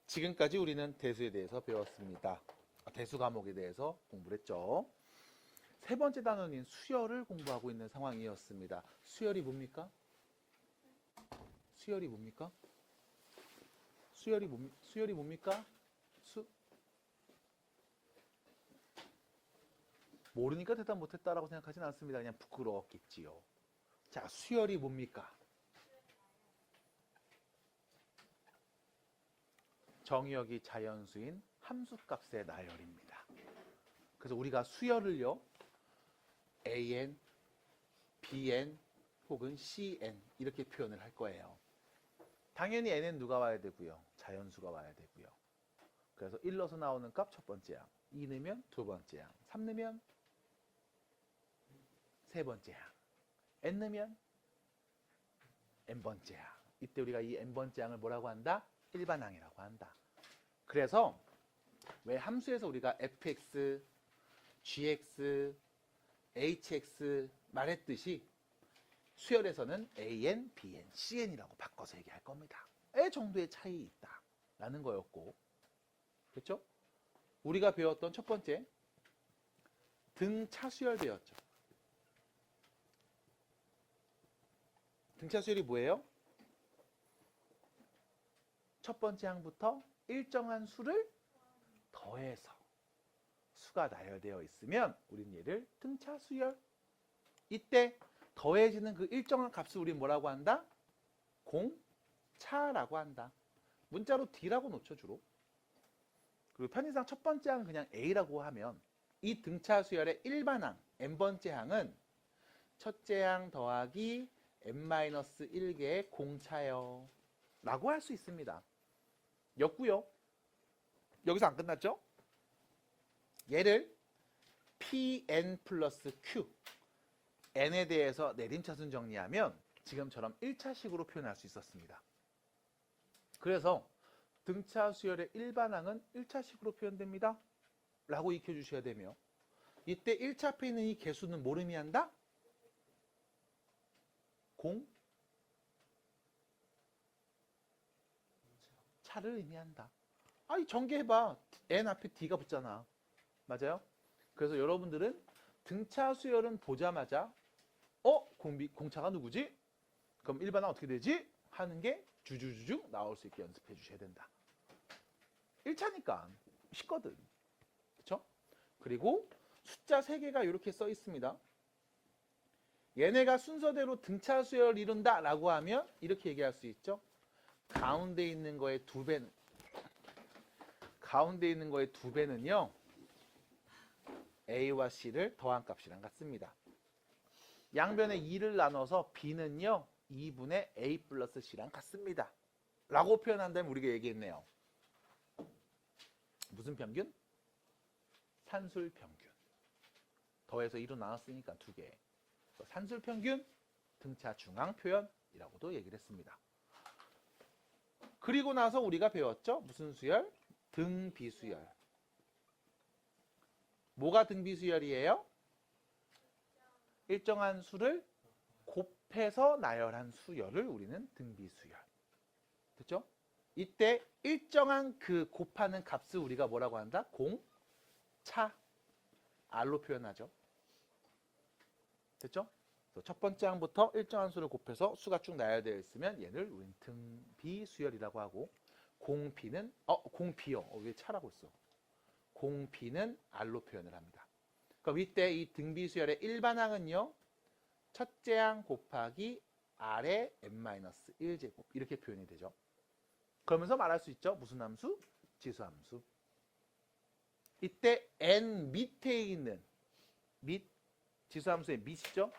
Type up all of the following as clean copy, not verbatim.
지금까지 우리는 대수에 대해서 배웠습니다. 대수 과목에 대해서 공부를 했죠. 세 번째 단원인 수열을 공부하고 있는 상황이었습니다. 수열이 뭡니까? 수열이 뭡니까? 수열이 뭡니까? 모르니까 대답 못했다라고 생각하진 않습니다. 그냥 부끄러웠겠지요. 자, 수열이 뭡니까? 정의역이 자연수인 함수값의 나열입니다. 그래서 우리가 수열을요, AN, BN 혹은 CN 이렇게 표현을 할 거예요. 당연히 N은 누가 와야 되고요? 자연수가 와야 되고요. 그래서 1 넣어서 나오는 값 첫 번째 항, 2 넣으면 두 번째 항, 3 넣으면 세 번째 항, N 넣으면 N번째 항. 이때 우리가 이 N번째 항을 뭐라고 한다? 일반항이라고 한다. 그래서 왜 함수에서 우리가 fx, gx, hx 말했듯이 수열에서는 an, bn, cn이라고 바꿔서 얘기할 겁니다. 이 정도의 차이 있다라는 거였고, 그렇죠? 우리가 배웠던 첫 번째 등차 수열 배웠죠. 등차 수열이 뭐예요? 첫 번째 항부터 일정한 수를 더해서 수가 나열되어 있으면 우린 얘를 등차 수열. 이때 더해지는 그 일정한 값을 우린 뭐라고 한다? 공차라고 한다. 문자로 D라고 놓죠, 주로. 그리고 편의상 첫 번째 항은 그냥 A라고 하면 이 등차 수열의 일반항, n번째 항은 첫째 항 더하기 n-1개의 공차요 라고 할 수 있습니다. 였고요. 여기서 안 끝났죠? 얘를 Pn 플러스 Q, N에 대해서 내림차순 정리하면 지금처럼 1차식으로 표현할 수 있었습니다. 그래서 등차 수열의 일반항은 1차식으로 표현됩니다. 라고 익혀주셔야 되며, 이때 1차 앞에 있는 이 개수는 뭘 의미한다? 차를 의미한다. 아니, 전개해봐. N 앞에 D가 붙잖아. 맞아요? 그래서 여러분들은 등차 수열은 보자마자 공차가 누구지? 그럼 일반항 어떻게 되지? 하는 게 주주주주 나올 수 있게 연습해 주셔야 된다. 1차니까 쉽거든. 그렇죠? 그리고 숫자 3개가 이렇게 써 있습니다. 얘네가 순서대로 등차 수열을 이룬다 라고 하면 이렇게 얘기할 수 있죠. 가운데 있는 거의 2배는 A와 C를 더한 값이랑 같습니다. 양변에 2를 나눠서 B는요 2분의 A 플러스 C랑 같습니다. 라고 표현한다면 우리가 얘기했네요. 무슨 평균? 산술 평균. 더해서 2로 나눴으니까 2개. 산술 평균, 등차 중앙 표현이라고도 얘기를 했습니다. 그리고 나서 우리가 배웠죠? 무슨 수열? 등비수열. 뭐가 등비수열이에요? 일정한 수를 곱해서 나열한 수열을 우리는 등비수열. 됐죠? 이때 일정한 그 곱하는 값을 우리가 뭐라고 한다? 공차. R로 표현하죠. 됐죠? 첫 번째 항부터 일정한 수를 곱해서 수가 쭉 나열되어 있으면 얘를 우린 등비수열이라고 하고, 공비는 공비요. 왜 차라고 있어? 공비는 R로 표현을 합니다. 그럼 이때 이 등비수열의 일반항은요, 첫째 항 곱하기 R의 n-1제곱 이렇게 표현이 되죠. 그러면서 말할 수 있죠. 무슨 함수? 지수함수. 이때 n 밑에 있는 지수함수의 밑이죠.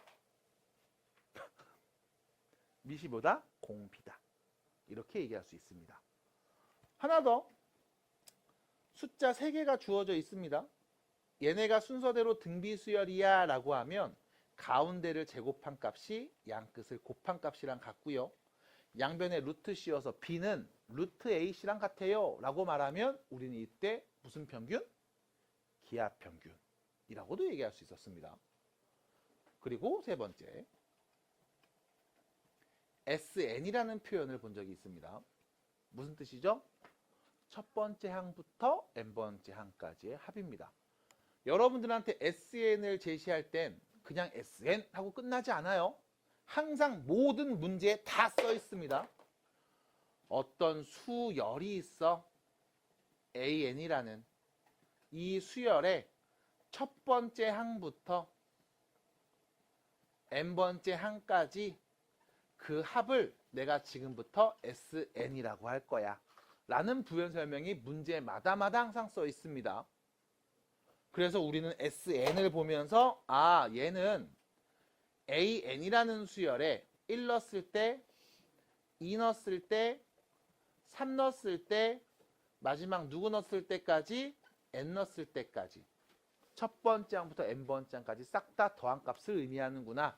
밑이 뭐다? 공비다. 이렇게 얘기할 수 있습니다. 하나 더. 숫자 3개가 주어져 있습니다. 얘네가 순서대로 등비수열이야 라고 하면 가운데를 제곱한 값이 양끝을 곱한 값이랑 같고요. 양변에 루트 씌워서 B는 루트 A씨랑 같아요 라고 말하면 우리는 이때 무슨 평균? 기하평균이라고도 얘기할 수 있었습니다. 그리고 세 번째, SN이라는 표현을 본 적이 있습니다. 무슨 뜻이죠? 첫 번째 항부터 n번째 항까지의 합입니다. 여러분들한테 SN을 제시할 땐 그냥 SN 하고 끝나지 않아요. 항상 모든 문제에 다 써 있습니다. 어떤 수열이 있어. AN이라는 이 수열의 첫 번째 항부터 n번째 항까지 그 합을 내가 지금부터 SN이라고 할 거야. 라는 부연 설명이 문제마다 항상 써 있습니다. 그래서 우리는 SN을 보면서 얘는 AN이라는 수열에 1 넣었을 때, 2 넣었을 때, 3 넣었을 때, 마지막 누구 넣었을 때까지, n 넣었을 때까지 첫 번째 항부터 n번째 항까지 싹 다 더한 값을 의미하는구나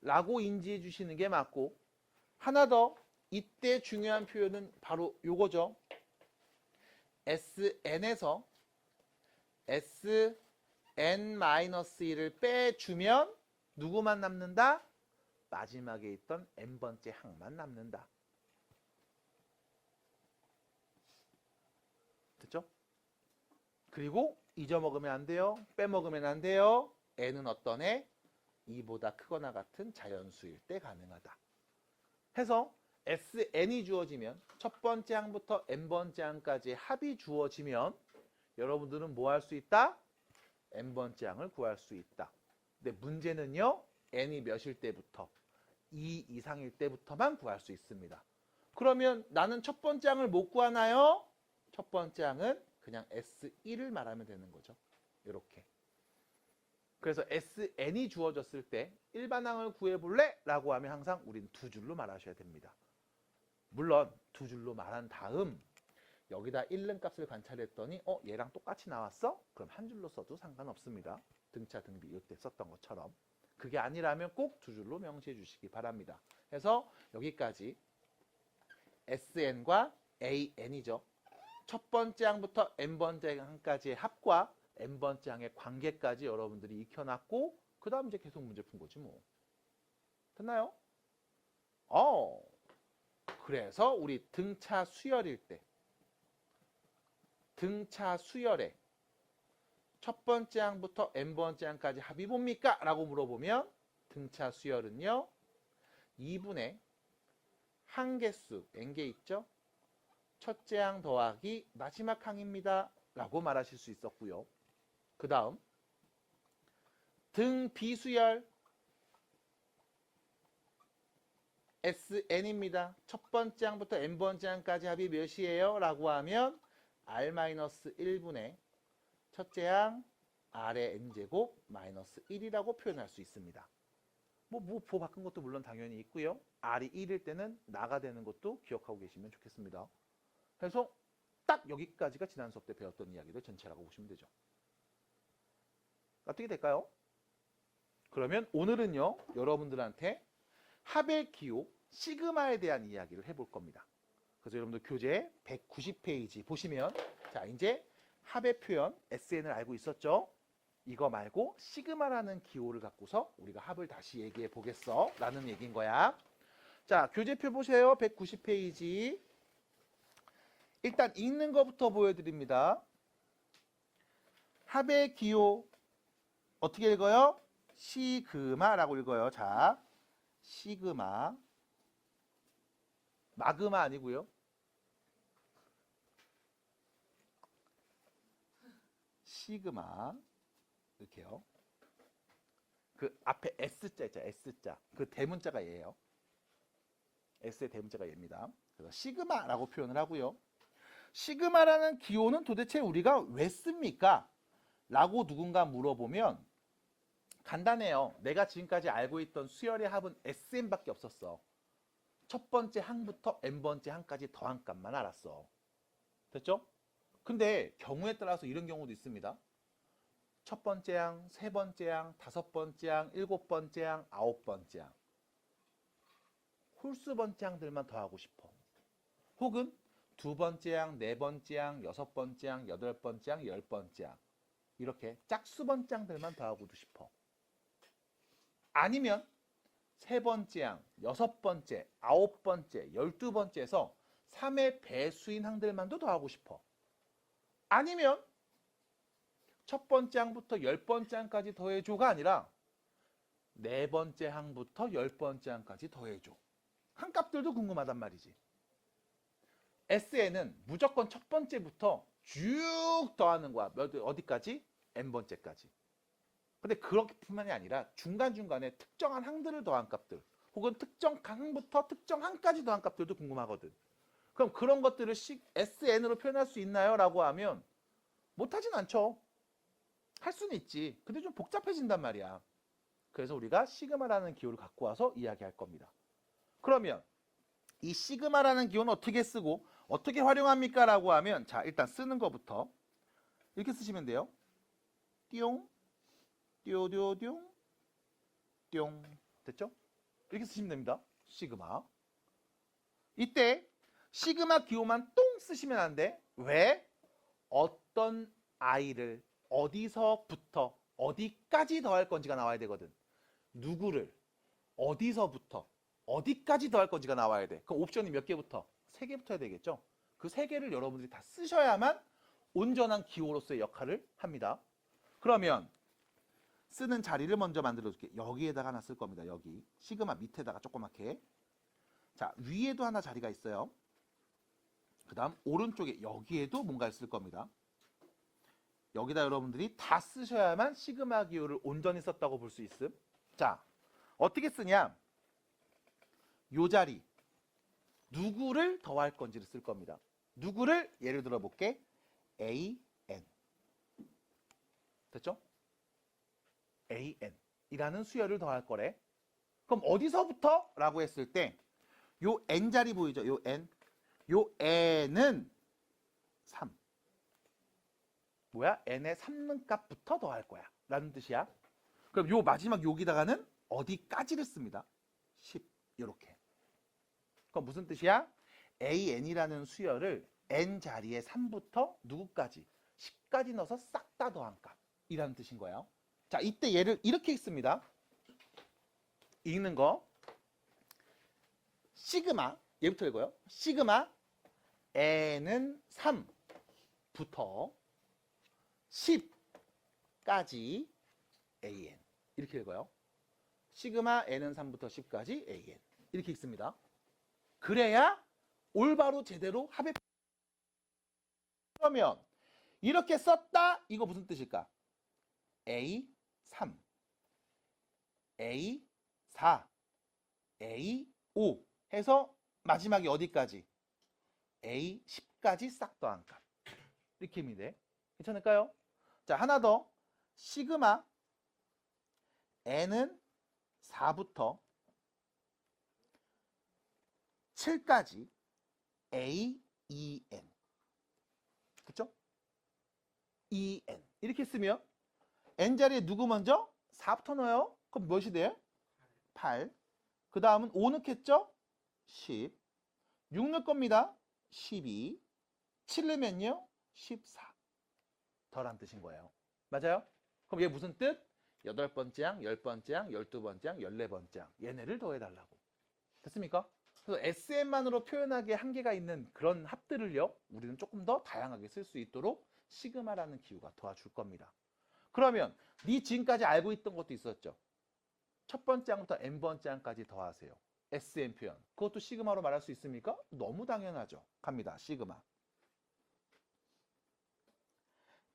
라고 인지해 주시는 게 맞고, 하나 더 이때 중요한 표현은 바로 요거죠. SN에서 SN-1을 빼주면 누구만 남는다? 마지막에 있던 n번째 항만 남는다. 됐죠? 그리고 잊어먹으면 안 돼요. 빼먹으면 안 돼요. n은 어떤 애? 2보다 크거나 같은 자연수일 때 가능하다. 해서 SN이 주어지면 첫 번째 항부터 n번째 항까지 합이 주어지면 여러분들은 뭐 할 수 있다? n번째 항을 구할 수 있다. 근데 문제는요. n이 몇일 때부터? 2 이상일 때부터만 구할 수 있습니다. 그러면 나는 첫 번째 항을 못 구하나요? 첫 번째 항은 그냥 S1을 말하면 되는 거죠. 이렇게. 그래서 SN이 주어졌을 때 일반항을 구해볼래? 라고 하면 항상 우린 두 줄로 말하셔야 됩니다. 물론 두 줄로 말한 다음 여기다 1는 값을 관찰했더니 얘랑 똑같이 나왔어? 그럼 한 줄로 써도 상관없습니다. 등차 등비 이때 썼던 것처럼. 그게 아니라면 꼭 두 줄로 명시해 주시기 바랍니다. 그래서 여기까지 SN과 AN이죠. 첫 번째 항부터 n번째 항까지의 합과 n번째 항의 관계까지 여러분들이 익혀놨고 그 다음 이제 계속 문제 푼 거지 뭐. 됐나요? 그래서 우리 등차 수열일 때 등차 수열의 첫 번째 항부터 n번째 항까지 합이 뭡니까? 라고 물어보면 등차 수열은요. 2분의 항개수 n개 있죠? 첫째 항 더하기 마지막 항입니다. 라고 말하실 수 있었고요. 그 다음 등비수열 SN입니다. 첫 번째 항부터 n번째 항까지 합이 몇이에요? 라고 하면 R-1분의 첫째 항 R의 n제곱 마이너스 1이라고 표현할 수 있습니다. 뭐 바꾼 것도 물론 당연히 있고요. R이 1일 때는 나가 되는 것도 기억하고 계시면 좋겠습니다. 그래서 딱 여기까지가 지난 수업 때 배웠던 이야기들 전체라고 보시면 되죠. 어떻게 될까요? 그러면 오늘은요. 여러분들한테 합의 기호 시그마에 대한 이야기를 해볼 겁니다. 그래서 여러분들 교재 190페이지 보시면 자 이제 합의 표현 SN을 알고 있었죠? 이거 말고 시그마라는 기호를 갖고서 우리가 합을 다시 얘기해 보겠어 라는 얘기인 거야. 자 교재표 보세요. 190페이지 일단 읽는 것부터 보여드립니다. 합의 기호 어떻게 읽어요? 시그마라고 읽어요. 자, 시그마 마그마 아니고요. 시그마 이렇게요. 그 앞에 S자 있죠. S자. 그 대문자가 얘예요. S의 대문자가 얘입니다. 그래서 시그마라고 표현을 하고요. 시그마라는 기호는 도대체 우리가 왜 씁니까? 라고 누군가 물어보면 간단해요. 내가 지금까지 알고 있던 수열의 합은 SN밖에 없었어. 첫 번째 항부터 n번째 항까지 더한 값만 알았어. 됐죠? 근데 경우에 따라서 이런 경우도 있습니다. 첫 번째 항, 세 번째 항, 다섯 번째 항, 일곱 번째 항, 아홉 번째 항. 홀수 번째 항들만 더하고 싶어. 혹은 두 번째 항, 네 번째 항, 여섯 번째 항, 여덟 번째 항, 열 번째 항. 이렇게 짝수 번째 항들만 더하고도 싶어. 아니면 세 번째 항, 여섯 번째, 아홉 번째, 12번째에서 3의 배수인 항들만도 더하고 싶어. 아니면 첫 번째 항부터 10번째 항까지 더해줘가 아니라 4번째 항부터 10번째 항까지 더해줘. 항값들도 궁금하단 말이지. SN은 무조건 첫 번째부터 쭉 더하는 거야. 어디까지? n번째까지. 근데 그렇게뿐만이 아니라 중간중간에 특정한 항들을 더한 값들 혹은 특정 항부터 특정 항까지 더한 값들도 궁금하거든. 그럼 그런 것들을 SN으로 표현할 수 있나요? 라고 하면 못하진 않죠. 할 수는 있지. 근데 좀 복잡해진단 말이야. 그래서 우리가 시그마라는 기호를 갖고 와서 이야기할 겁니다. 그러면 이 시그마라는 기호는 어떻게 쓰고 어떻게 활용합니까? 라고 하면 자, 일단 쓰는 것부터 이렇게 쓰시면 돼요. 띠용, 띠오디오디용, 띠용. 됐죠? 이렇게 쓰시면 됩니다. 시그마. 이때 시그마 기호만 똥 쓰시면 안 돼. 왜? 어떤 i를 어디서부터 어디까지 더할 건지가 나와야 되거든. 누구를 어디서부터 어디까지 더할 건지가 나와야 돼. 그럼 옵션이 몇 개부터? 3개부터 해야 되겠죠? 그 3개를 여러분들이 다 쓰셔야만 온전한 기호로서의 역할을 합니다. 그러면 쓰는 자리를 먼저 만들어 줄게. 여기에다가 하나 쓸 겁니다. 여기 시그마 밑에다가 조그맣게. 자, 위에도 하나 자리가 있어요. 그 다음 오른쪽에 여기에도 뭔가를 쓸 겁니다. 여기다 여러분들이 다 쓰셔야만 시그마 기호를 온전히 썼다고 볼 수 있음. 자, 어떻게 쓰냐? 요 자리 누구를 더할 건지를 쓸 겁니다. 누구를 예를 들어 볼게. AN. 됐죠? AN 이라는 수열을 더할 거래. 그럼 어디서부터? 라고 했을 때 요 N 자리 보이죠? 요 N. 요 N은 3. 뭐야? N의 3는 값부터 더할 거야. 라는 뜻이야. 그럼 요 마지막 여기다가는 어디까지를 씁니다. 10. 요렇게. 그럼 무슨 뜻이야? AN이라는 수열을 N 자리에 3부터 누구까지? 10까지 넣어서 싹 다 더한 값이라는 뜻인 거예요. 자, 이때 얘를 이렇게 읽습니다. 읽는 거. 시그마, 얘부터 읽어요. 시그마 n은 3부터 10까지 an. 이렇게 읽어요. 시그마 n은 3부터 10까지 an. 이렇게 읽습니다. 그래야 올바로 제대로 합의. 그러면 이렇게 썼다. 이거 무슨 뜻일까? A3, A4, A5 해서 마지막에 어디까지? A10까지 싹 더한 값. 이렇게 하면 돼. 괜찮을까요? 자, 하나 더. 시그마 n은 4부터 7까지 AEN. 그쵸? EN. 이렇게 쓰면 n 자리에 누구 먼저? 4부터 넣어요. 그럼 몇이 돼? 8. 그 다음은 5 넣겠죠? 10. 6 넣을 겁니다. 12. 7 넣으면요? 14. 덜한 뜻인 거예요. 맞아요? 그럼 얘 무슨 뜻? 8번째 항, 10번째 항, 12번째 항, 14번째 항. 얘네를 더해달라고. 됐습니까? 그래서 SM만으로 표현하기에 한계가 있는 그런 합들을요, 우리는 조금 더 다양하게 쓸 수 있도록 시그마라는 기호가 도와줄 겁니다. 그러면 네 지금까지 알고 있던 것도 있었죠. 첫 번째 항부터 n번째 항까지 더하세요. SM 표현. 그것도 시그마로 말할 수 있습니까? 너무 당연하죠. 갑니다. 시그마.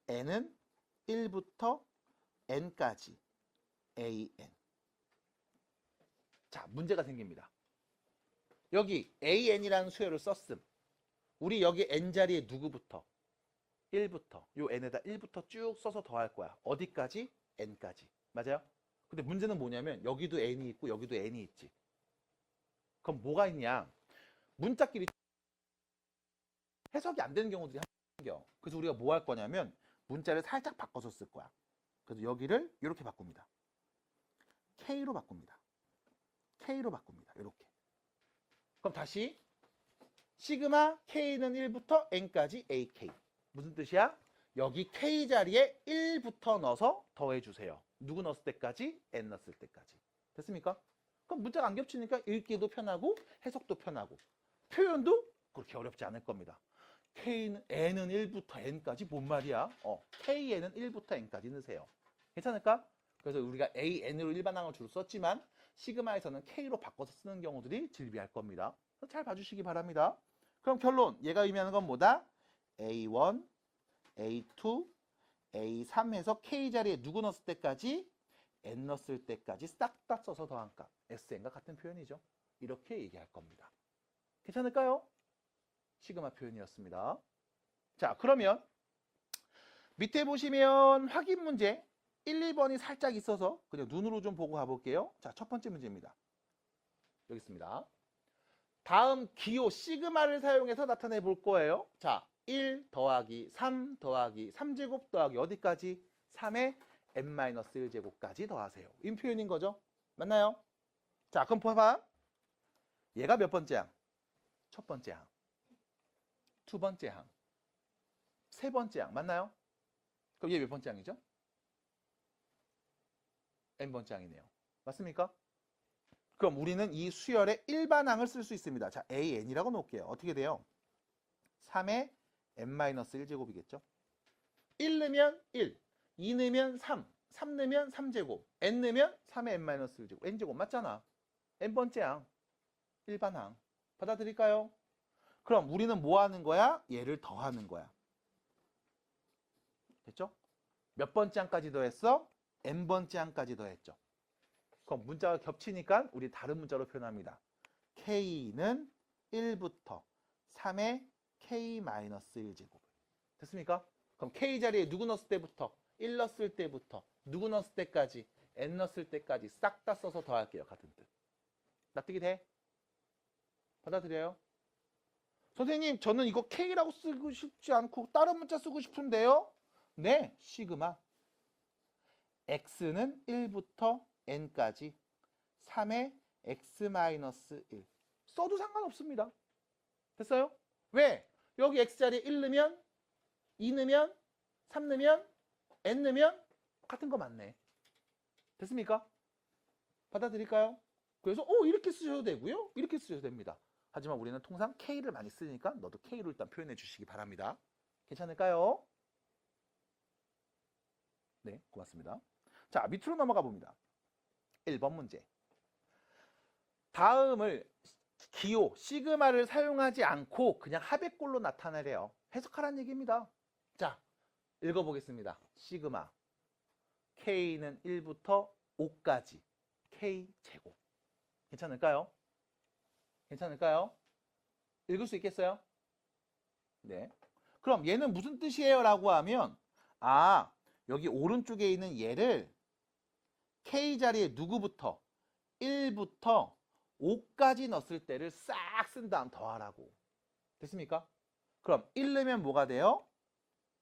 n은 1부터 n까지 an. 자, 문제가 생깁니다. 여기 an이라는 수열을 썼음. 우리 여기 n 자리에 누구부터? 1부터. 요 n에다 1부터 쭉 써서 더할 거야. 어디까지? n까지. 맞아요? 근데 문제는 뭐냐면 여기도 n이 있고 여기도 n이 있지. 그럼 뭐가 있냐? 문자끼리 해석이 안 되는 경우들이 생겨. 그래서 우리가 뭐 할 거냐면 문자를 살짝 바꿔서 쓸 거야. 그래서 여기를 이렇게 바꿉니다. K로 바꿉니다. K로 바꿉니다. 이렇게. 그럼 다시 시그마 K는 1부터 N까지 AK. 무슨 뜻이야? 여기 K 자리에 1부터 넣어서 더해주세요. 누구 넣었을 때까지? N 넣었을 때까지. 됐습니까? 그럼 문자가 안 겹치니까 읽기도 편하고 해석도 편하고 표현도 그렇게 어렵지 않을 겁니다. n은 1부터 n까지 뭔 말이야? kn은 1부터 n까지 넣으세요. 괜찮을까? 그래서 우리가 an으로 일반항을 주로 썼지만 시그마에서는 k로 바꿔서 쓰는 경우들이 즐비할 겁니다. 잘 봐주시기 바랍니다. 그럼 결론, 얘가 의미하는 건 뭐다? A1, A2, A3 해서 k 자리에 누구 넣었을 때까지? n 넣었을 때까지 싹 다 써서 더한 값, sn과 같은 표현이죠. 이렇게 얘기할 겁니다. 괜찮을까요? 시그마 표현이었습니다. 자, 그러면 밑에 보시면 확인 문제 1, 2번이 살짝 있어서 그냥 눈으로 좀 보고 가볼게요. 자, 첫 번째 문제입니다. 여기 있습니다. 다음 기호 시그마를 사용해서 나타내 볼 거예요. 자, 1 더하기 3 더하기 3제곱 더하기 어디까지? 3의 n-1제곱까지 더하세요. 이 표현인 거죠. 맞나요? 자, 그럼 봐봐. 얘가 몇 번째 항? 첫 번째 항. 두 번째 항. 세 번째 항. 맞나요? 그럼 얘 몇 번째 항이죠? n번째 항이네요. 맞습니까? 그럼 우리는 이 수열의 일반항을 쓸 수 있습니다. 자, an이라고 놓을게요. 어떻게 돼요? 3의 n-1제곱이겠죠? 1 넣으면 1, 2 넣으면 3, 3 넣으면 3제곱, n 넣으면 3의 n-1제곱, n제곱 맞잖아. n번째 항, 일반항. 받아들일까요? 그럼 우리는 뭐 하는 거야? 얘를 더하는 거야. 됐죠? 몇 번째 항까지 더했어? n번째 항까지 더했죠. 그럼 문자가 겹치니까 우리 다른 문자로 표현합니다. k는 1부터 3의 k-1제곱. 됐습니까? 그럼 k 자리에 누구 넣었을 때부터? 1 넣었을 때부터 누구 넣었을 때까지? n 넣었을 때까지 싹 다 써서 더할게요. 같은 뜻. 납득이 돼? 받아들여요? 선생님, 저는 이거 k라고 쓰고 싶지 않고 다른 문자 쓰고 싶은데요? 네, 시그마. x는 1부터 n까지 3의 x-1 써도 상관없습니다. 됐어요? 왜? 여기 x자리에 1 넣으면 2 넣으면 3 넣으면 n 넣으면 같은 거 맞네. 됐습니까? 받아들일까요? 그래서 이렇게 쓰셔도 되고요. 이렇게 쓰셔도 됩니다. 하지만 우리는 통상 k를 많이 쓰니까 너도 k로 일단 표현해 주시기 바랍니다. 괜찮을까요? 네, 고맙습니다. 자, 밑으로 넘어가 봅니다. 1번 문제. 다음을 기호, 시그마를 사용하지 않고 그냥 합의꼴로 나타내래요. 해석하라는 얘기입니다. 자, 읽어보겠습니다. 시그마. k는 1부터 5까지 k제곱. 괜찮을까요? 괜찮을까요? 읽을 수 있겠어요? 네. 그럼 얘는 무슨 뜻이에요? 라고 하면 여기 오른쪽에 있는 얘를 k 자리에 누구부터? 1부터 5까지 넣었을 때를 싹 쓴 다음 더하라고. 됐습니까? 그럼 1 넣으면 뭐가 돼요?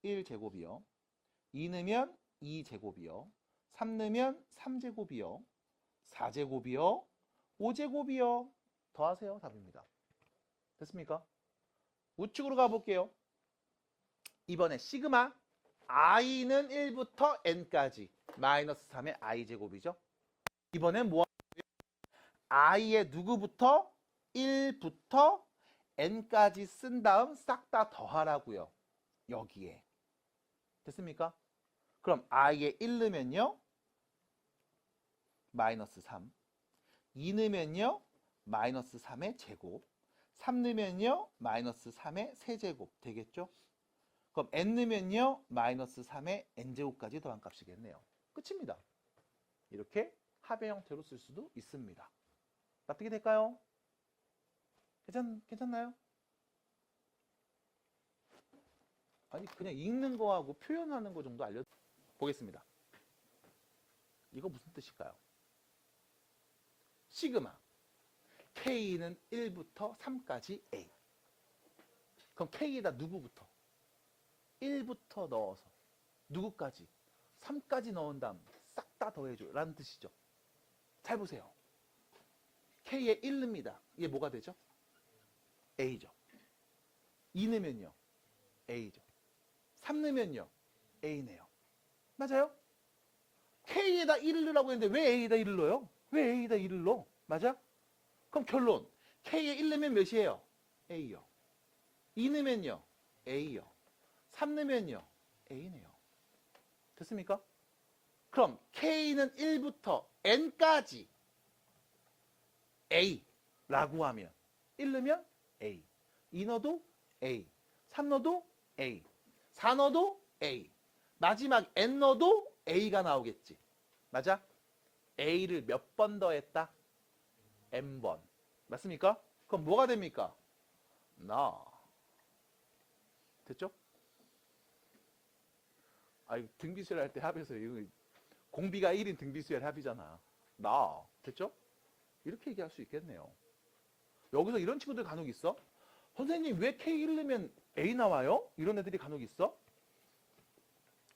1제곱이요. 2 넣으면 2제곱이요. 3 넣으면 3제곱이요. 4제곱이요. 5제곱이요. 더하세요. 답입니다. 됐습니까? 우측으로 가볼게요. 이번에 시그마 i는 1부터 n까지 마이너스 3의 i제곱이죠. 이번엔 뭐 i의 누구부터? 1부터 n까지 쓴 다음 싹 다 더하라고요. 여기에. 됐습니까? 그럼 i에 1 넣으면요. 마이너스 3. 2 넣으면요. 마이너스 3의 제곱. 3 넣으면요. 마이너스 3의 세제곱 되겠죠? 그럼 n 넣으면요. 마이너스 3의 n제곱까지 더한 값이겠네요. 끝입니다. 이렇게 합의 형태로 쓸 수도 있습니다. 납득이 될까요? 괜찮나요? 아니 그냥 읽는 거하고 표현하는 거 정도 알려보겠습니다. 이거 무슨 뜻일까요? 시그마 k는 1부터 3까지 a. 그럼 k에다 누구부터? 1부터 넣어서 누구까지? 3까지 넣은 다음 싹 다 더해줘 라는 뜻이죠. 잘 보세요. k에 1 넣습니다. 이게 뭐가 되죠? a죠. 2 넣으면요. a죠. 3 넣으면요. a네요. 맞아요? k에다 1을 넣으라고 했는데 왜 a에다 1을 넣어요? 왜 a에다 1을 넣어? 맞아? 그럼 결론. k에 1 넣으면 몇이에요? a요. 2 넣으면요. A요. 3 넣으면요. A네요. 됐습니까? 그럼 K는 1부터 N까지 A라고 하면 1 넣으면 A, 2 넣어도 A, 3 넣어도 A, 4 넣어도 A, 마지막 N 넣어도 A가 나오겠지. 맞아? A를 몇 번 더했다? N번. 맞습니까? 그럼 뭐가 됩니까? 나. 됐죠? 아니, 등비수열 할 때 합해서 이거 공비가 1인 등비수열 합이잖아. 나. 됐죠? 이렇게 얘기할 수 있겠네요. 여기서 이런 친구들 간혹 있어? 선생님 왜 K1 넣으면 A 나와요? 이런 애들이 간혹 있어?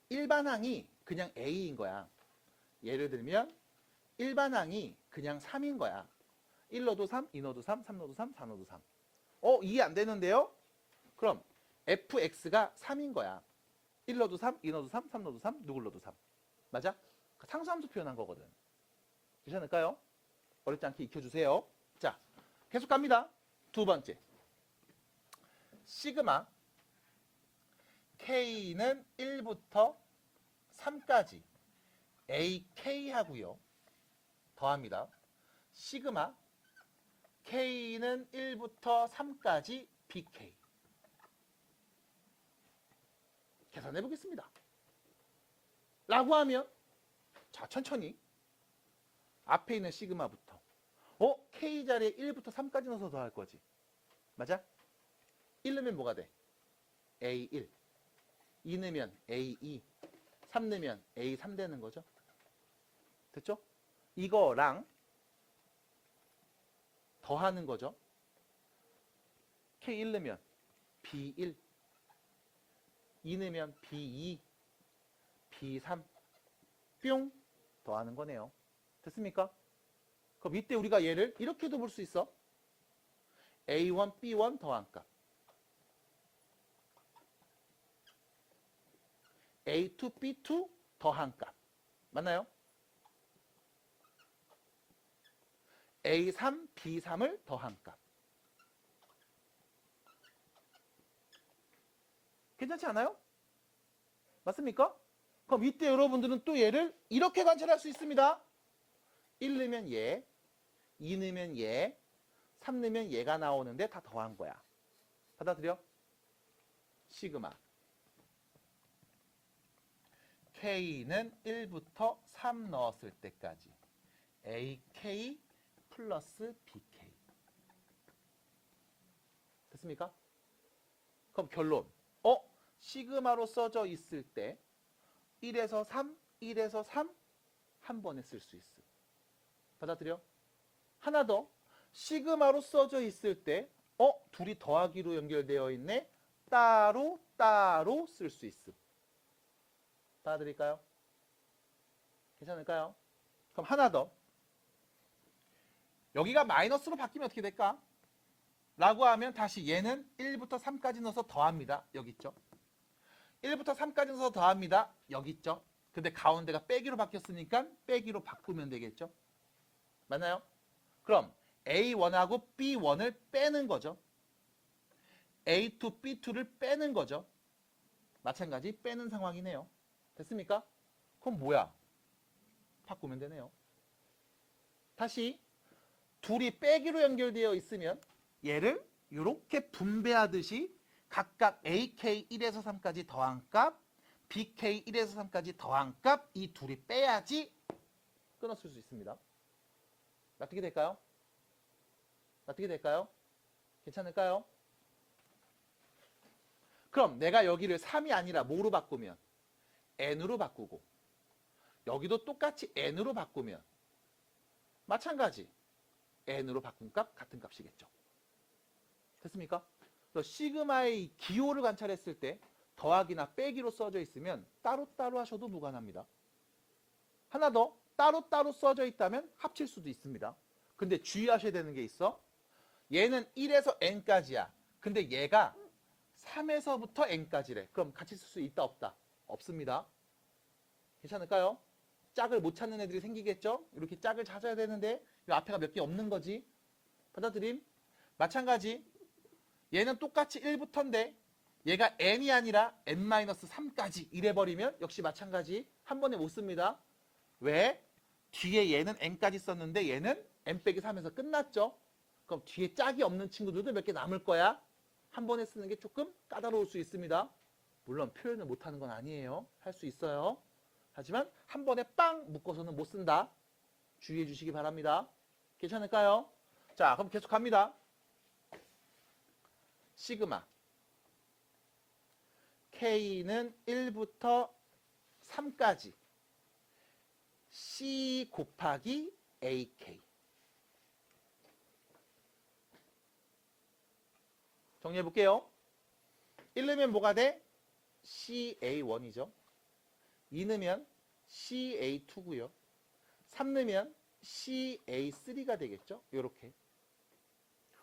일반항이 그냥 A인 거야. 예를 들면 일반항이 그냥 3인 거야. 1 넣어도 3, 2 넣어도 3, 3 넣어도 3, 4 넣어도 3. 이해 안 되는데요? 그럼 fx가 3인 거야. 1 넣어도 3, 2 넣어도 3, 3 넣어도 3, 누굴 넣어도 3. 맞아? 상수함수 표현한 거거든. 괜찮을까요? 어렵지 않게 익혀주세요. 자, 계속 갑니다. 두 번째. 시그마 K는 1부터 3까지 AK 하고요. 더합니다. 시그마 K는 1부터 3까지 BK. 계산해 보겠습니다. 라고 하면 자, 천천히 앞에 있는 시그마부터 K 자리에 1부터 3까지 넣어서 더할 거지. 맞아? 1 넣으면 뭐가 돼? A1. 2 넣으면 A2. 3 넣으면 A3 되는 거죠. 됐죠? 이거랑 더하는 거죠. K1 넣으면 B1. 2 넣으면 B2. B3. 뿅. 더하는 거네요. 됐습니까? 그럼 이때 우리가 얘를 이렇게도 볼 수 있어. A1, B1 더한 값. A2, B2 더한 값. 맞나요? A3, B3을 더한 값. 괜찮지 않아요? 맞습니까? 그럼 이때 여러분들은 또 얘를 이렇게 관찰할 수 있습니다. 1 넣으면 얘, 2 넣으면 얘, 3 넣으면 얘가 나오는데 다 더한 거야. 받아들여? 시그마 K는 1부터 3 넣었을 때까지 AK 플러스 BK. 됐습니까? 그럼 결론. 시그마로 써져 있을 때 1에서 3, 1에서 3 한 번에 쓸 수 있음. 받아들여? 하나 더. 시그마로 써져 있을 때 둘이 더하기로 연결되어 있네. 따로 따로 쓸 수 있음. 받아들일까요? 괜찮을까요? 그럼 하나 더. 여기가 마이너스로 바뀌면 어떻게 될까? 라고 하면 다시 얘는 1부터 3까지 넣어서 더합니다. 여기 있죠. 1부터 3까지 넣어서 더합니다. 여기 있죠. 근데 가운데가 빼기로 바뀌었으니까 빼기로 바꾸면 되겠죠. 맞나요? 그럼 A1하고 B1을 빼는 거죠. A2, B2를 빼는 거죠. 마찬가지 빼는 상황이네요. 됐습니까? 그럼 뭐야? 바꾸면 되네요. 다시 둘이 빼기로 연결되어 있으면 얘를 이렇게 분배하듯이 각각 AK 1에서 3까지 더한 값, BK 1에서 3까지 더한 값, 이 둘이 빼야지 끊었을 수 있습니다. 어떻게 될까요? 어떻게 될까요? 괜찮을까요? 그럼 내가 여기를 3이 아니라 뭐로 바꾸면? N으로 바꾸고 여기도 똑같이 N으로 바꾸면 마찬가지 N으로 바꾼 값 같은 값이겠죠. 됐습니까? 그래서 시그마의 기호를 관찰했을 때 더하기나 빼기로 써져 있으면 따로따로 하셔도 무관합니다. 하나 더 따로따로 써져 있다면 합칠 수도 있습니다. 근데 주의하셔야 되는 게 있어. 얘는 1에서 n까지야. 근데 얘가 3에서부터 n까지래. 그럼 같이 쓸 수 있다 없다? 없습니다. 괜찮을까요? 짝을 못 찾는 애들이 생기겠죠? 이렇게 짝을 찾아야 되는데 이 앞에가 몇 개 없는 거지. 받아들임? 마찬가지 얘는 똑같이 1부터인데 얘가 n이 아니라 n-3까지 이래버리면 역시 마찬가지 한 번에 못 씁니다. 왜? 뒤에 얘는 n까지 썼는데 얘는 n-3에서 끝났죠. 그럼 뒤에 짝이 없는 친구들도 몇 개 남을 거야. 한 번에 쓰는 게 조금 까다로울 수 있습니다. 물론 표현을 못하는 건 아니에요. 할 수 있어요. 하지만 한 번에 빵 묶어서는 못 쓴다. 주의해 주시기 바랍니다. 괜찮을까요? 자, 그럼 계속 갑니다. 시그마 K는 1부터 3까지 C 곱하기 AK. 정리해 볼게요. 1 넣으면 뭐가 돼? CA1이죠. 2 넣으면 CA2고요. 3 넣으면 CA3가 되겠죠. 이렇게.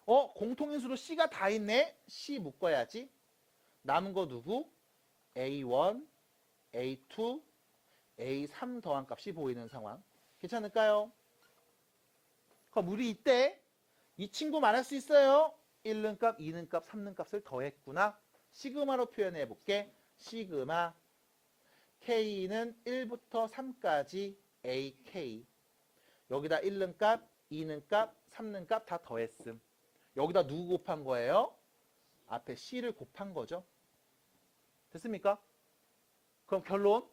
공통인수로 C가 다 있네. C 묶어야지. 남은 거 누구? A1, A2, A3 더한 값이 보이는 상황. 괜찮을까요? 그럼 우리 이때 이 친구 말할 수 있어요. 1는 값, 2는 값, 3는 값을 더했구나. 시그마로 표현해 볼게. 시그마 K는 1부터 3까지 AK. 여기다 1는 값, 2는 값, 3는 값 다 더했음. 여기다 누구 곱한 거예요? 앞에 C를 곱한 거죠. 됐습니까? 그럼 결론.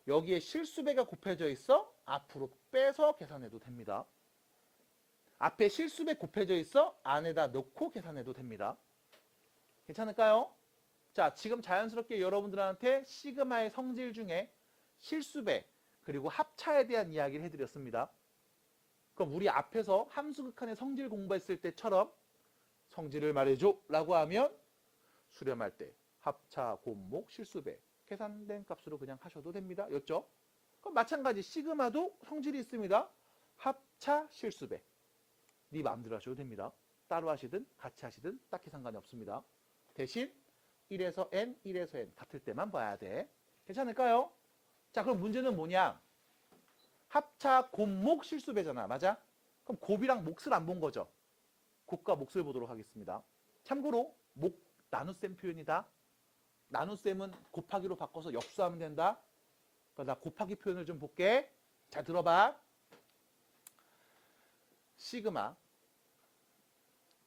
여기에 실수배가 곱해져 있어. 앞으로 빼서 계산해도 됩니다. 앞에 실수배 곱해져 있어. 안에다 넣고 계산해도 됩니다. 괜찮을까요? 자, 지금 자연스럽게 여러분들한테 시그마의 성질 중에 실수배 그리고 합차에 대한 이야기를 해드렸습니다. 그럼 우리 앞에서 함수극한의 성질 공부했을 때처럼 성질을 말해줘 라고 하면 수렴할 때 합차, 곱목, 실수배 계산된 값으로 그냥 하셔도 됩니다. 였죠? 그럼 마찬가지 시그마도 성질이 있습니다. 합차, 실수배. 네 마음대로 하셔도 됩니다. 따로 하시든 같이 하시든 딱히 상관이 없습니다. 대신 1에서 n, 1에서 n 같을 때만 봐야 돼. 괜찮을까요? 자, 그럼 문제는 뭐냐? 합차, 곱목, 실수배잖아. 맞아? 그럼 곱이랑 몫을 안 본 거죠. 곱과 몫을 보도록 하겠습니다. 참고로 목 나눗셈 표현이다. 나눗셈은 곱하기로 바꿔서 역수하면 된다. 나 곱하기 표현을 좀 볼게. 잘 들어봐. 시그마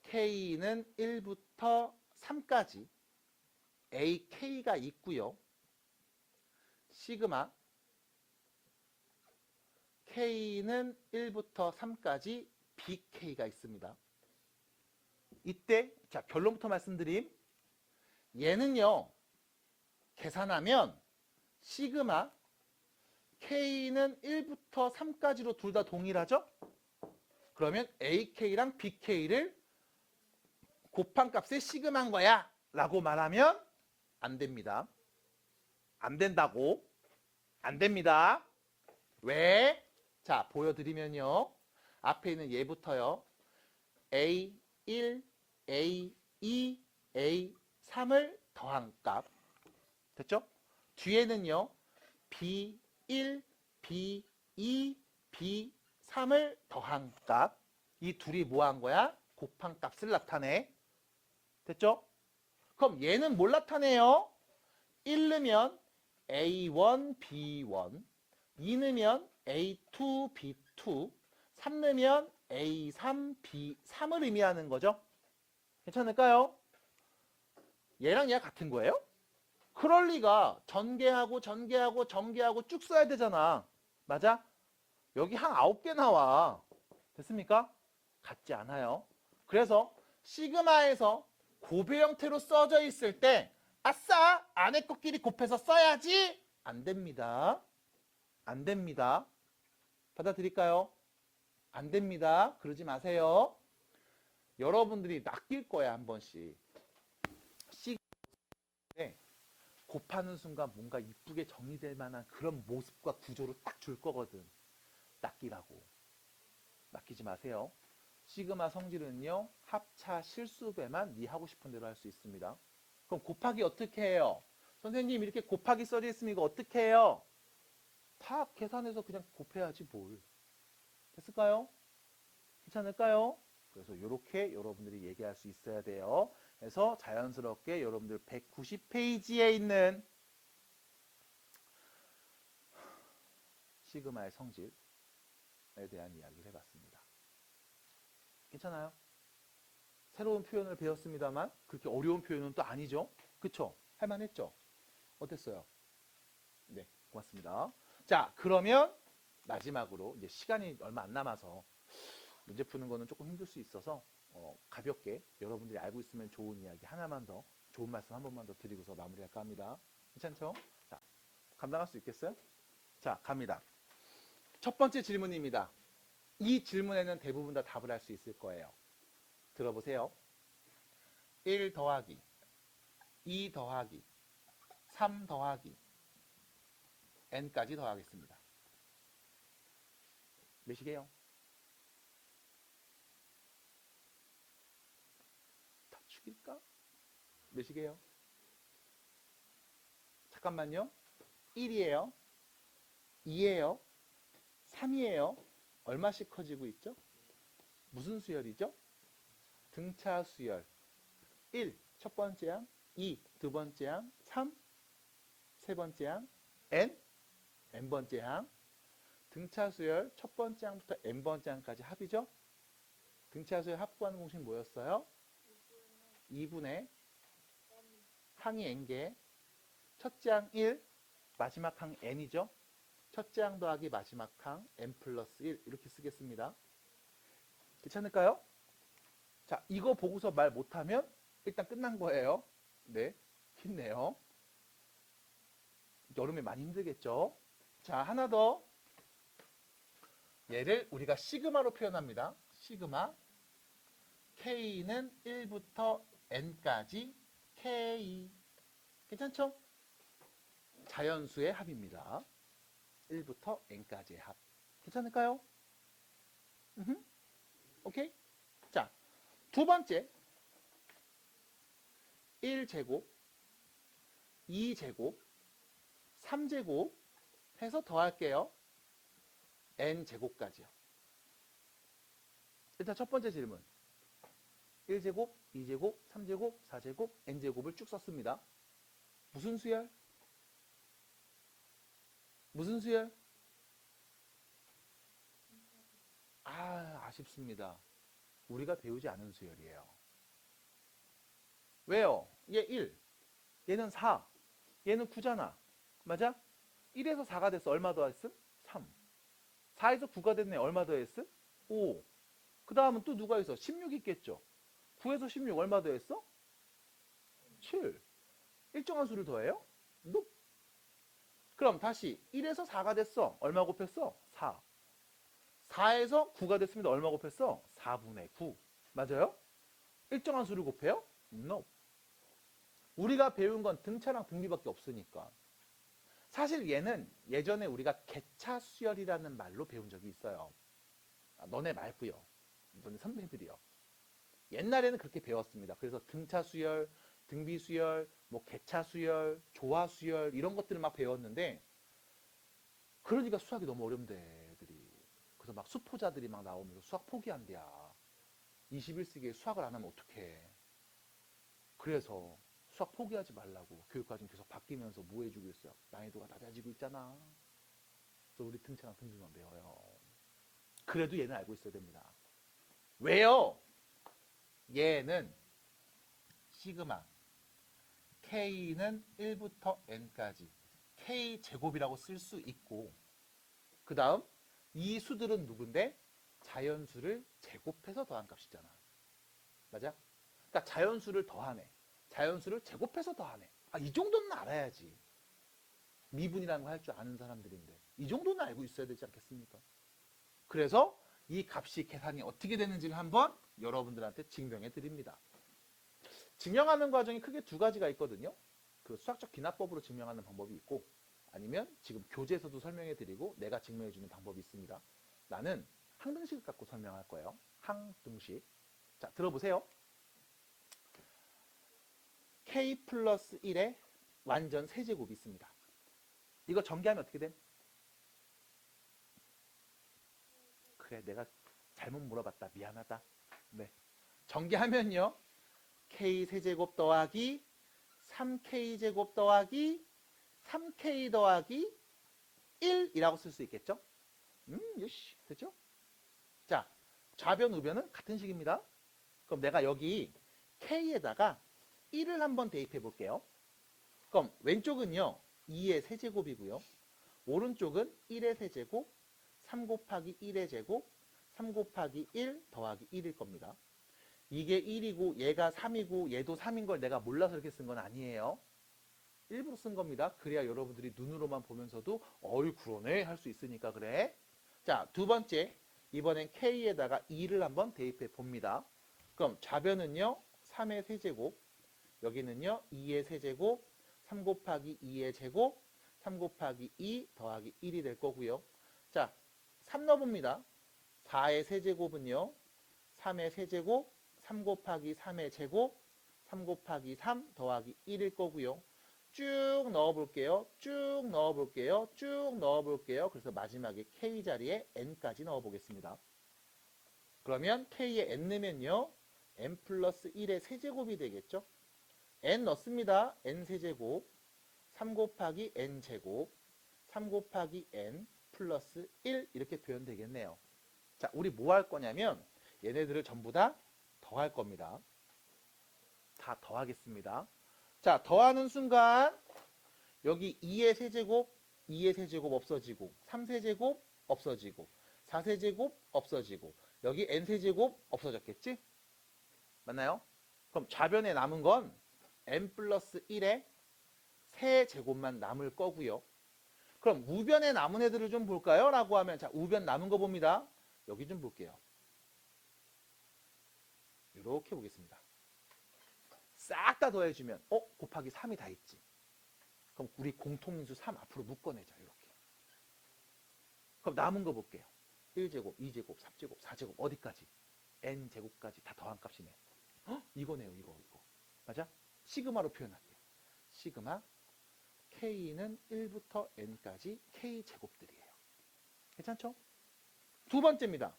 K는 1부터 3까지 AK가 있고요. 시그마 K는 1부터 3까지 BK가 있습니다. 이때 자 결론부터 말씀드림. 얘는요. 계산하면 시그마 K는 1부터 3까지로 둘 다 동일하죠? 그러면 AK랑 BK를 곱한 값에 시그마인 거야 라고 말하면 안 됩니다. 안 된다고. 안 됩니다. 왜? 자, 보여드리면요. 앞에 있는 얘부터요. A1, A2, A3을 더한 값. 됐죠? 뒤에는요. B1, B2, B3을 더한 값. 이 둘이 뭐 한 거야? 곱한 값을 나타내. 됐죠? 그럼 얘는 뭘 나타내요? 1 넣으면 A1, B1, 2 넣으면 A2, B2, 3 넣으면 A3, B3을 의미하는 거죠. 괜찮을까요? 얘랑 얘가 같은 거예요? 그럴 리가. 전개하고 전개하고 전개하고 쭉 써야 되잖아. 맞아? 여기 한 9개 나와. 됐습니까? 같지 않아요. 그래서 시그마에서 곱의 형태로 써져 있을 때 아싸! 안에 것끼리 곱해서 써야지! 안 됩니다. 안 됩니다. 받아들일까요? 안 됩니다. 그러지 마세요. 여러분들이 낚일 거야, 한 번씩. 시그마에 곱하는 순간 뭔가 이쁘게 정리될 만한 그런 모습과 구조를 딱 줄 거거든. 낚이라고. 낚이지 마세요. 시그마 성질은요. 합차 실수배만 네 하고 싶은 대로 할 수 있습니다. 그럼 곱하기 어떻게 해요? 선생님 이렇게 곱하기 써져 있으면 이거 어떻게 해요? 다 계산해서 그냥 곱해야지 뭘. 됐을까요? 괜찮을까요? 그래서 이렇게 여러분들이 얘기할 수 있어야 돼요. 그래서 자연스럽게 여러분들 190페이지에 있는 시그마의 성질에 대한 이야기를 해봤습니다. 괜찮아요? 새로운 표현을 배웠습니다만 그렇게 어려운 표현은 또 아니죠? 그쵸? 할만했죠? 어땠어요? 네, 고맙습니다. 자, 그러면 마지막으로 이제 시간이 얼마 안 남아서 문제 푸는 거는 조금 힘들 수 있어서 가볍게 여러분들이 알고 있으면 좋은 이야기 하나만 더, 좋은 말씀 한 번만 더 드리고서 마무리할까 합니다. 괜찮죠? 자, 감당할 수 있겠어요? 자, 갑니다. 첫 번째 질문입니다. 이 질문에는 대부분 다 답을 할 수 있을 거예요. 들어보세요. 1 더하기 2 더하기 3 더하기 n까지 더하겠습니다. 몇이게요? 다 죽일까? 몇이게요? 잠깐만요. 1이에요. 2예요. 3이에요. 얼마씩 커지고 있죠? 무슨 수열이죠? 등차 수열. 1, 첫 번째 항. 2, 두 번째 항. 3, 세 번째 항. n번째 항. 등차 수열 첫 번째 항부터 n번째 항까지 합이죠? 등차 수열 합구하는 공식 뭐였어요? 2분의 항이 n개. 첫째 항 1, 마지막 항 n이죠? 첫째 항 더하기 마지막 항 n 플러스 1 이렇게 쓰겠습니다. 괜찮을까요? 자, 이거 보고서 말 못하면 일단 끝난 거예요. 네, 힘내요. 여름에 많이 힘들겠죠? 자, 하나 더. 얘를 우리가 시그마로 표현합니다. 시그마. K는 1부터 N까지 K. 괜찮죠? 자연수의 합입니다. 1부터 N까지의 합. 괜찮을까요? 오케이? 자, 두 번째. 1제곱, 2제곱, 3제곱 해서 더할게요. n제곱까지요. 일단 첫 번째 질문. 1제곱, 2제곱, 3제곱, 4제곱, n제곱을 쭉 썼습니다. 무슨 수열? 무슨 수열? 아쉽습니다. 우리가 배우지 않은 수열이에요. 왜요? 얘 1, 얘는 4, 얘는 9잖아. 맞아? 1에서 4가 됐어. 얼마 더했음? 3. 4에서 9가 됐네. 얼마 더했음? 5. 그 다음은 또 누가 있어? 16 있겠죠. 9에서 16 얼마 더했어? 7. 일정한 수를 더해요? nope. 그럼 다시 1에서 4가 됐어. 얼마 곱했어? 4. 4에서 9가 됐습니다. 얼마 곱했어? 4분의 9. 맞아요? 일정한 수를 곱해요? nope. 우리가 배운 건 등차랑 등비밖에 없으니까. 사실 얘는 예전에 우리가 개차수열이라는 말로 배운 적이 있어요. 너네 말고요. 너네 선배들이요. 옛날에는 그렇게 배웠습니다. 그래서 등차수열, 등비수열, 뭐 개차수열, 조화수열 이런 것들을 막 배웠는데 그러니까 수학이 너무 어렵대 애들이. 그래서 막 수포자들이 막 나오면서 수학 포기한대야. 21세기에 수학을 안 하면 어떡해. 그래서 수학 포기하지 말라고 교육과정 계속 바뀌면서 뭐 해주고 있어요? 난이도가 낮아지고 있잖아. 그래서 우리 등차랑 등비만 배워요. 그래도 얘는 알고 있어야 됩니다. 왜요? 얘는 시그마 K는 1부터 N까지 K제곱이라고 쓸 수 있고 그 다음 이 수들은 누군데? 자연수를 제곱해서 더한 값이잖아. 맞아? 그러니까 자연수를 더하네. 자연수를 제곱해서 더하네. 이 정도는 알아야지. 미분이라는 거 할 줄 아는 사람들인데 이 정도는 알고 있어야 되지 않겠습니까? 그래서 이 값이 계산이 어떻게 되는지를 한번 여러분들한테 증명해 드립니다. 증명하는 과정이 크게 두 가지가 있거든요. 그 수학적 기납법으로 증명하는 방법이 있고 아니면 지금 교재에서도 설명해 드리고 내가 증명해 주는 방법이 있습니다. 나는 항등식을 갖고 설명할 거예요. 항등식. 자, 들어보세요. K 플러스 1의 완전 세제곱이 있습니다. 이거 전개하면 어떻게 돼? 그래, 내가 잘못 물어봤다. 미안하다. 네. 전개하면요. k 세제곱 더하기 3k 제곱 더하기 3k 더하기 1이라고 쓸 수 있겠죠? 요시 됐죠? 자, 좌변 우변은 같은 식입니다. 그럼 내가 여기 k에다가 1을 한번 대입해 볼게요. 그럼 왼쪽은요 2의 세제곱이고요. 오른쪽은 1의 세제곱 3 곱하기 1의 제곱 3 곱하기 1 더하기 1일 겁니다. 이게 1이고 얘가 3이고 얘도 3인 걸 내가 몰라서 이렇게 쓴 건 아니에요. 일부러 쓴 겁니다. 그래야 여러분들이 눈으로만 보면서도 어이 그러네 할 수 있으니까 그래. 자, 두 번째 이번엔 k에다가 2를 한번 대입해 봅니다. 그럼 좌변은요 3의 세제곱 여기는요 2의 세제곱 3 곱하기 2의 제곱 3 곱하기 2 더하기 1이 될 거고요. 자, 3 넣어봅니다. 4의 세제곱은요 3의 세제곱 3 곱하기 3의 제곱 3 곱하기 3 더하기 1일 거고요. 쭉 넣어볼게요. 쭉 넣어볼게요. 쭉 넣어볼게요. 그래서 마지막에 k 자리에 n까지 넣어보겠습니다. 그러면 k에 n 넣으면요 n 플러스 1의 세제곱이 되겠죠. n 넣습니다. n 세제곱 3 곱하기 n 제곱 3 곱하기 n 플러스 1 이렇게 표현되겠네요. 자, 우리 뭐 할 거냐면 얘네들을 전부 다 더할 겁니다. 다 더하겠습니다. 자, 더하는 순간 여기 2의 세제곱 2의 세제곱 없어지고 3세제곱 없어지고 4세제곱 없어지고 여기 n세제곱 없어졌겠지? 맞나요? 그럼 좌변에 남은 건 n 플러스 1의 세제곱만 남을 거고요. 그럼 우변에 남은 애들을 좀 볼까요? 라고 하면 자, 우변 남은 거 봅니다. 여기 좀 볼게요. 이렇게 보겠습니다. 싹 다 더해주면 곱하기 3이 다 있지. 그럼 우리 공통인수 3 앞으로 묶어내자. 이렇게. 그럼 남은 거 볼게요. 1제곱, 2제곱, 3제곱, 4제곱 어디까지? n제곱까지 다 더한 값이네. 이거네요. 이거. 맞아? 시그마로 표현할게요. 시그마 k는 1부터 n까지 k제곱들이에요. 괜찮죠? 두 번째입니다.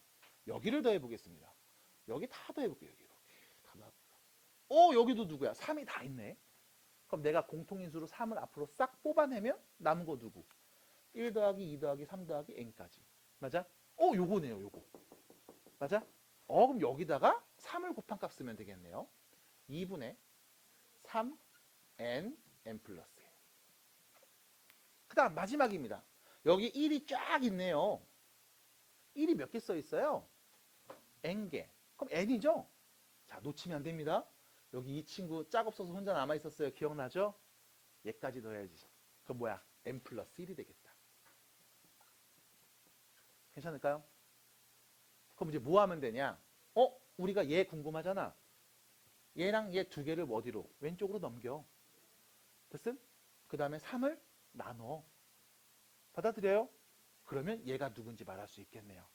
여기를 더해보겠습니다. 여기 다 더해볼게요. 여기 이렇게 다 더해볼게요. 여기도 누구야? 3이 다 있네. 그럼 내가 공통인수로 3을 앞으로 싹 뽑아내면 남은 거 누구? 1 더하기 2 더하기 3 더하기 n까지. 맞아? 요거네요. 요거. 맞아? 그럼 여기다가 3을 곱한 값 쓰면 되겠네요. 2분의 3 n 플러스 1. 그 다음 마지막입니다. 여기 1이 쫙 있네요. 1이 몇 개 써 있어요? n개. 그럼 n이죠? 자, 놓치면 안 됩니다. 여기 이 친구 짝 없어서 혼자 남아 있었어요. 기억나죠? 얘까지 넣어야지. 그럼 뭐야? n 플러스 1이 되겠다. 괜찮을까요? 그럼 이제 뭐 하면 되냐? 우리가 얘 궁금하잖아. 얘랑 얘 두 개를 어디로? 왼쪽으로 넘겨. 됐음? 그 다음에 3을 나눠. 받아들여요? 그러면 얘가 누군지 말할 수 있겠네요.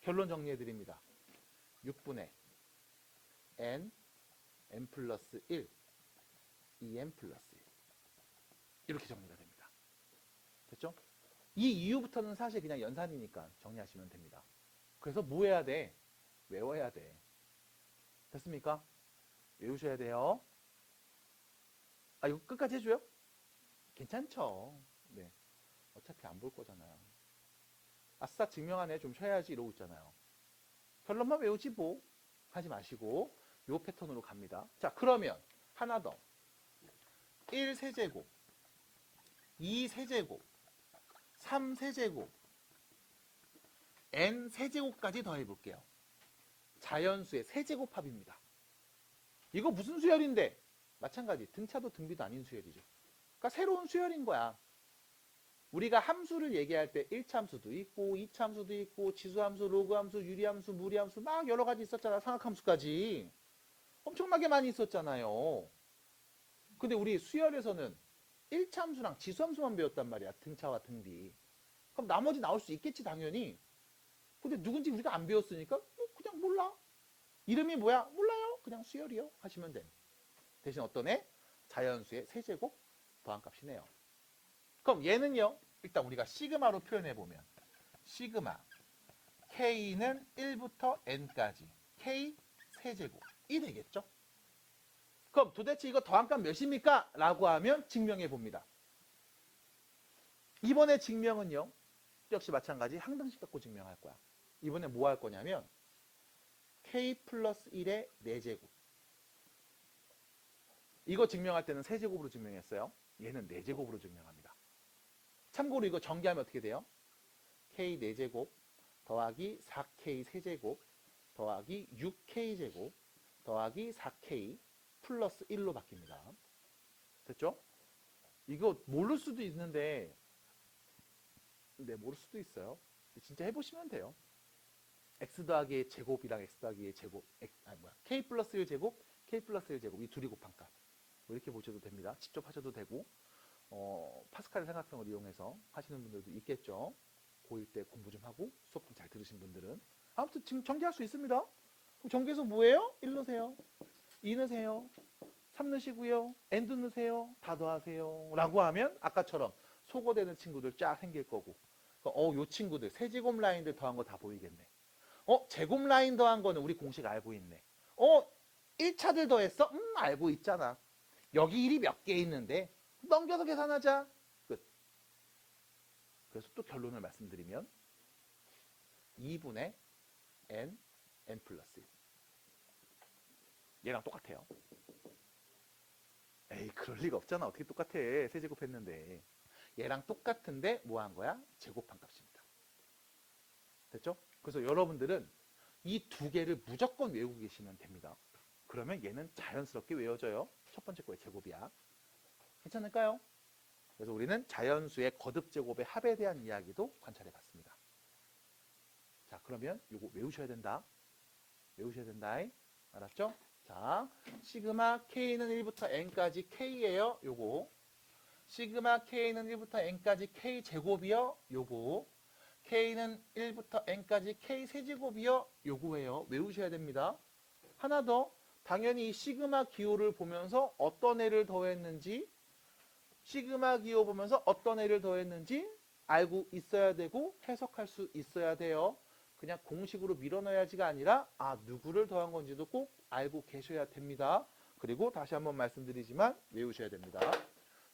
결론 정리해드립니다. 6분의 n 플러스 1, 2n 플러스 1. 이렇게 정리가 됩니다. 됐죠? 이 이후부터는 사실 그냥 연산이니까 정리하시면 됩니다. 그래서 뭐 해야 돼? 외워야 돼. 됐습니까? 외우셔야 돼요. 이거 끝까지 해줘요? 괜찮죠? 네. 어차피 안 볼 거잖아요. 아싸 증명하네 좀 쉬어야지 이러고 있잖아요. 결론만 외우지 뭐 하지 마시고 요 패턴으로 갑니다. 자, 그러면 하나 더. 1세제곱 2세제곱 3세제곱 n세제곱까지 더해볼게요. 자연수의 세제곱합입니다. 이거 무슨 수열인데? 마찬가지 등차도 등비도 아닌 수열이죠. 그러니까 새로운 수열인 거야. 우리가 함수를 얘기할 때 1차함수도 있고 2차함수도 있고 지수함수, 로그함수, 유리함수, 무리함수 막 여러 가지 있었잖아. 삼각함수까지. 엄청나게 많이 있었잖아요. 근데 우리 수열에서는 1차함수랑 지수함수만 배웠단 말이야. 등차와 등비. 그럼 나머지 나올 수 있겠지 당연히. 근데 누군지 우리가 안 배웠으니까 그냥 몰라. 이름이 뭐야? 몰라요. 그냥 수열이요. 하시면 돼. 대신 어떤 애? 자연수의 세제곱 더한 값이네요. 그럼 얘는요. 일단 우리가 시그마로 표현해보면 시그마 k는 1부터 n까지 k 세제곱이 되겠죠. 그럼 도대체 이거 더한값 몇입니까? 라고 하면 증명해 봅니다. 이번에 증명은요. 역시 마찬가지 항등식 갖고 증명할 거야. 이번에 뭐 할 거냐면 k 플러스 1의 4제곱. 이거 증명할 때는 세제곱으로 증명했어요. 얘는 4제곱으로 증명합니다. 참고로 이거 전개하면 어떻게 돼요? k 4제곱 더하기 4k 세제곱 더하기 6k 제곱 더하기 4k 플러스 1로 바뀝니다. 됐죠? 이거 모를 수도 있는데 모를 수도 있어요. 진짜 해보시면 돼요. x 더하기 제곱이랑 x 더하기 제곱 k 플러스 1제곱 k 플러스 1제곱 이 둘이 곱한 값 이렇게 보셔도 됩니다. 직접 하셔도 되고 파스칼 삼각형을 이용해서 하시는 분들도 있겠죠. 고1 때 공부 좀 하고 수업 좀 잘 들으신 분들은 아무튼 지금 전개할 수 있습니다. 그럼 전개해서 뭐예요? 1 넣으세요. 2 넣으세요. 3 넣으시고요. n도 넣으세요. 다 더하세요. 라고 하면 아까처럼 소거되는 친구들 쫙 생길 거고 요 친구들 세제곱 라인들 더한 거 다 보이겠네. 제곱 라인 더한 거는 우리 공식 알고 있네. 1차들 더했어? 알고 있잖아. 여기 1이 몇 개 있는데 넘겨서 계산하자. 끝. 그래서 또 결론을 말씀드리면 2분의 n 플러스 1. 얘랑 똑같아요. 에이 그럴 리가 없잖아. 어떻게 똑같아. 세제곱 했는데. 얘랑 똑같은데 뭐 한 거야? 제곱한 값입니다. 됐죠? 그래서 여러분들은 이 두 개를 무조건 외우고 계시면 됩니다. 그러면 얘는 자연스럽게 외워져요. 첫 번째 거의 제곱이야. 괜찮을까요? 그래서 우리는 자연수의 거듭 제곱의 합에 대한 이야기도 관찰해 봤습니다. 자, 그러면 요거 외우셔야 된다. 외우셔야 된다. 알았죠? 자, 시그마 K는 1부터 N까지 K예요. 요거. 시그마 K는 1부터 N까지 K 제곱이요. 요거. K는 1부터 N까지 K 세제곱이요. 요거예요. 외우셔야 됩니다. 하나 더. 당연히 이 시그마 기호를 보면서 어떤 애를 더했는지 시그마 기호 보면서 어떤 애를 더했는지 알고 있어야 되고 해석할 수 있어야 돼요. 그냥 공식으로 밀어넣어야지가 아니라 누구를 더한 건지도 꼭 알고 계셔야 됩니다. 그리고 다시 한번 말씀드리지만 외우셔야 됩니다.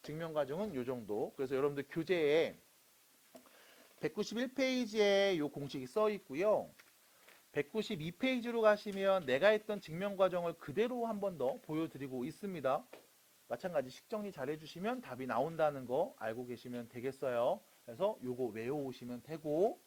증명 과정은 이 정도. 그래서 여러분들 교재에 191페이지에 이 공식이 써 있고요. 192페이지로 가시면 내가 했던 증명 과정을 그대로 한 번 더 보여드리고 있습니다. 마찬가지 식정리 잘 해주시면 답이 나온다는 거 알고 계시면 되겠어요. 그래서 요거 외워오시면 되고